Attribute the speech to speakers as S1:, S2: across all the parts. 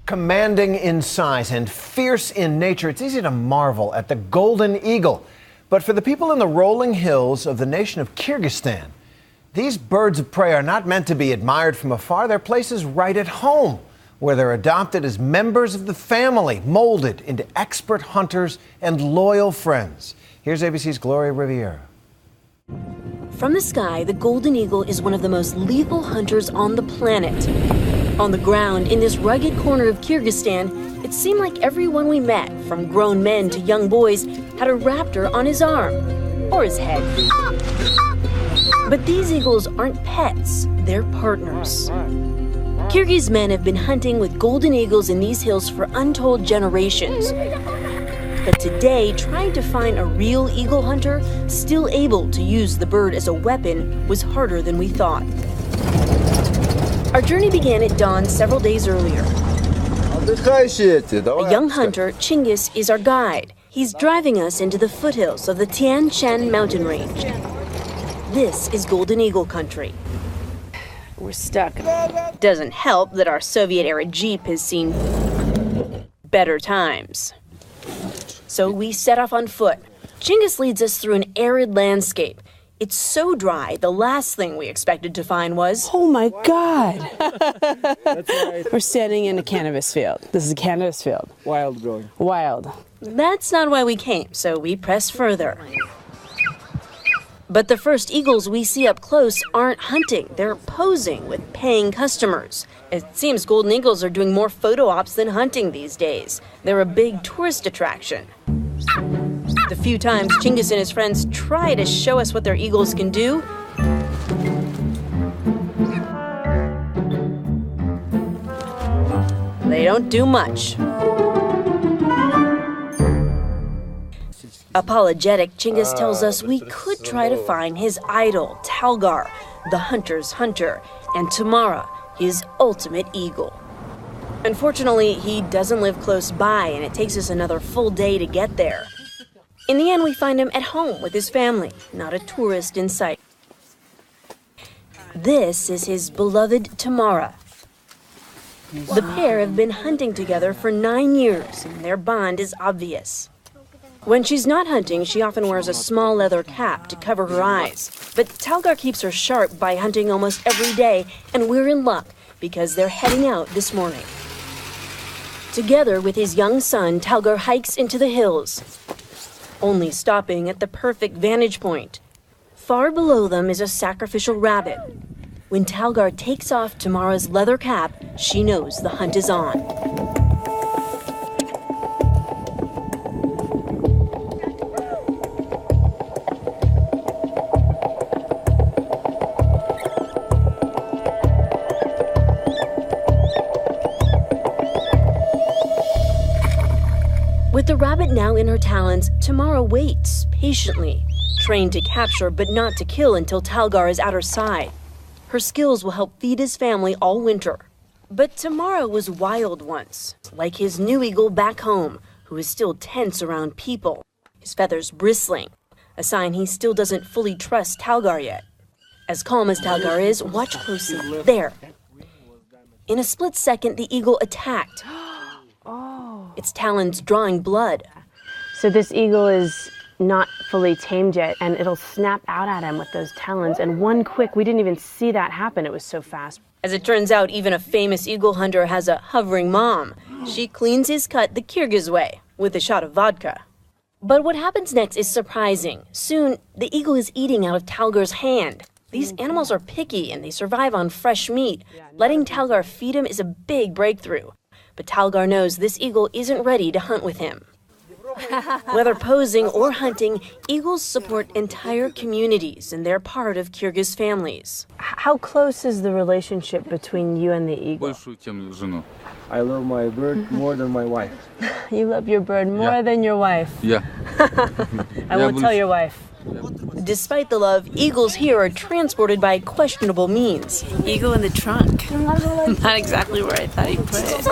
S1: Commanding in size and fierce in nature, it's easy to marvel at the golden eagle. But for the people in the rolling hills of the nation of Kyrgyzstan, these birds of prey are not meant to be admired from afar. They're places right at home, where they're adopted as members of the family, molded into expert hunters and loyal friends. Here's ABC's Gloria Riviera.
S2: From the sky, the golden eagle is one of the most lethal hunters on the planet. On the ground, in this rugged corner of Kyrgyzstan, it seemed like everyone we met, from grown men to young boys, had a raptor on his arm or his head. But these eagles aren't pets, they're partners. Kyrgyz men have been hunting with golden eagles in these hills for untold generations. But today, trying to find a real eagle hunter still able to use the bird as a weapon was harder than we thought. Our journey began at dawn several days earlier. A young hunter, Chingiz, is our guide. He's driving us into the foothills of the Tian Shan mountain range. This is golden eagle country. We're stuck. Doesn't help that our Soviet-era Jeep has seen better times. So we set off on foot. Chingiz leads us through an arid landscape. It's so dry, the last thing we expected to find was...
S3: Oh my God! That's right. We're standing in a cannabis field. This is a cannabis field.
S4: Wild growing.
S3: Wild.
S2: That's not why we came, so we press further. But the first eagles we see up close aren't hunting. They're posing with paying customers. It seems golden eagles are doing more photo ops than hunting these days. They're a big tourist attraction. The few times Chingiz and his friends try to show us what their eagles can do, they don't do much. Apologetic, Chingiz tells us we could try to find his idol, Talgar, the hunter's hunter, and Tamara, his ultimate eagle. Unfortunately, he doesn't live close by, and it takes us another full day to get there. In the end, we find him at home with his family, not a tourist in sight. This is his beloved Tamara. The pair have been hunting together for 9 years, and their bond is obvious. When she's not hunting, she often wears a small leather cap to cover her eyes. But Talgar keeps her sharp by hunting almost every day, and we're in luck because they're heading out this morning. Together with his young son, Talgar hikes into the hills, only stopping at the perfect vantage point. Far below them is a sacrificial rabbit. When Talgar takes off Tamara's leather cap, she knows the hunt is on. With the rabbit now in her talons, Tamara waits patiently, trained to capture but not to kill until Talgar is at her side. Her skills will help feed his family all winter. But Tamara was wild once, like his new eagle back home, who is still tense around people, his feathers bristling, a sign he still doesn't fully trust Talgar yet. As calm as Talgar is, watch closely. There. In a split second, the eagle attacked. Its talons drawing blood.
S5: So this eagle is not fully tamed yet, and it'll snap out at him with those talons. And we didn't even see that happen. It was so fast.
S2: As it turns out, even a famous eagle hunter has a hovering mom. She cleans his cut the Kyrgyz way, with a shot of vodka. But what happens next is surprising. Soon, the eagle is eating out of Talgar's hand. These animals are picky, and they survive on fresh meat. Letting Talgar feed him is a big breakthrough. But Talgar knows this eagle isn't ready to hunt with him. Whether posing or hunting, eagles support entire communities, and they're part of Kyrgyz families.
S5: How close is the relationship between you and the eagle?
S4: I love my bird more than my wife.
S5: You love your bird more than your wife?
S6: Yeah.
S5: I won't tell your wife.
S2: Despite the love, eagles here are transported by questionable means.
S3: Eagle in the trunk. Not exactly where I thought you'd put it.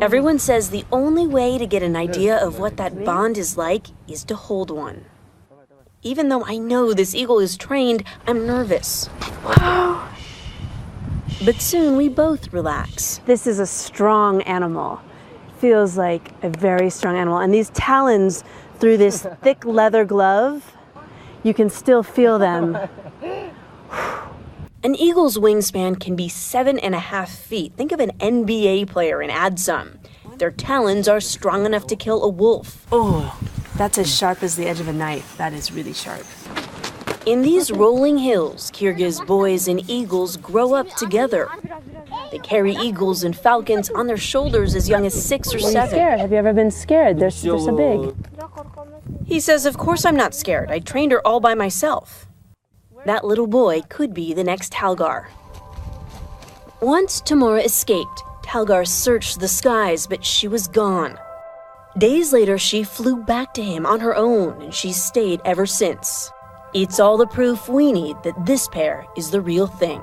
S2: Everyone says the only way to get an idea of what that bond is like is to hold one. Even though I know this eagle is trained, I'm nervous. But soon we both relax.
S5: This is a strong animal. Feels like a very strong animal. And these talons through this thick leather glove, you can still feel them.
S2: An eagle's wingspan can be 7.5 feet. Think of an NBA player and add some. Their talons are strong enough to kill a wolf.
S5: Oh, that's as sharp as the edge of a knife. That is really sharp.
S2: In these rolling hills, Kyrgyz boys and eagles grow up together. They carry eagles and falcons on their shoulders as young as 6 or
S5: Are you
S2: 7.
S5: scared? Have you ever been scared? They're so big.
S2: He says, of course I'm not scared. I trained her all by myself. That little boy could be the next Talgar. Once Tamara escaped, Talgar searched the skies, but she was gone. Days later, she flew back to him on her own, and she's stayed ever since. It's all the proof we need that this pair is the real thing.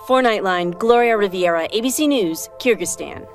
S2: For Nightline, Gloria Riviera, ABC News, Kyrgyzstan.